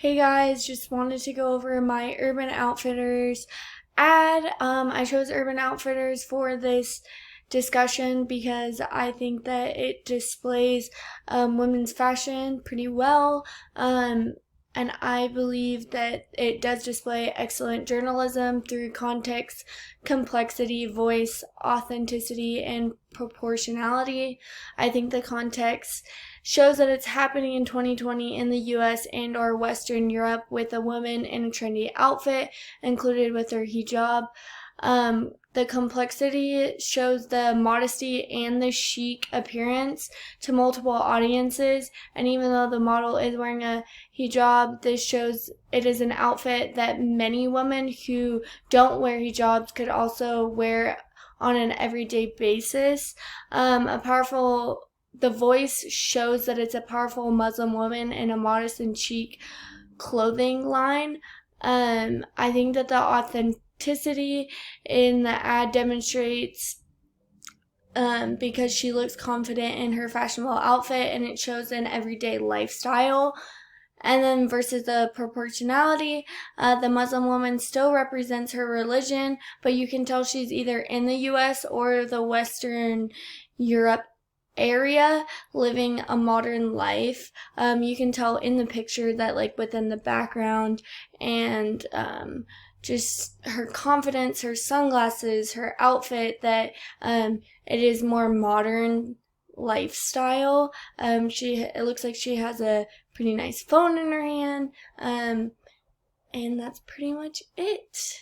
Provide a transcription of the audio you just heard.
Hey guys, just wanted to go over my Urban Outfitters ad. I chose Urban Outfitters for this discussion because I think that it displays women's fashion pretty well. And I believe that it does display excellent journalism through context, complexity, voice, authenticity, and proportionality. I think the context shows that it's happening in 2020 in the US and or Western Europe with a woman in a trendy outfit included with her hijab. The complexity shows the modesty and the chic appearance to multiple audiences, and even though the model is wearing a hijab, this shows it is an outfit that many women who don't wear hijabs could also wear on an everyday basis. The voice shows that it's a powerful Muslim woman in a modest and chic clothing line. I think that the authenticity in the ad demonstrates because she looks confident in her fashionable outfit and it shows an everyday lifestyle. And then versus the proportionality, the Muslim woman still represents her religion, but you can tell she's either in the US or the Western Europe area living a modern life. You can tell in the picture that like within the background and just her confidence, her sunglasses, her outfit, that it is more modern lifestyle. It looks like she has a pretty nice phone in her hand. And that's pretty much it.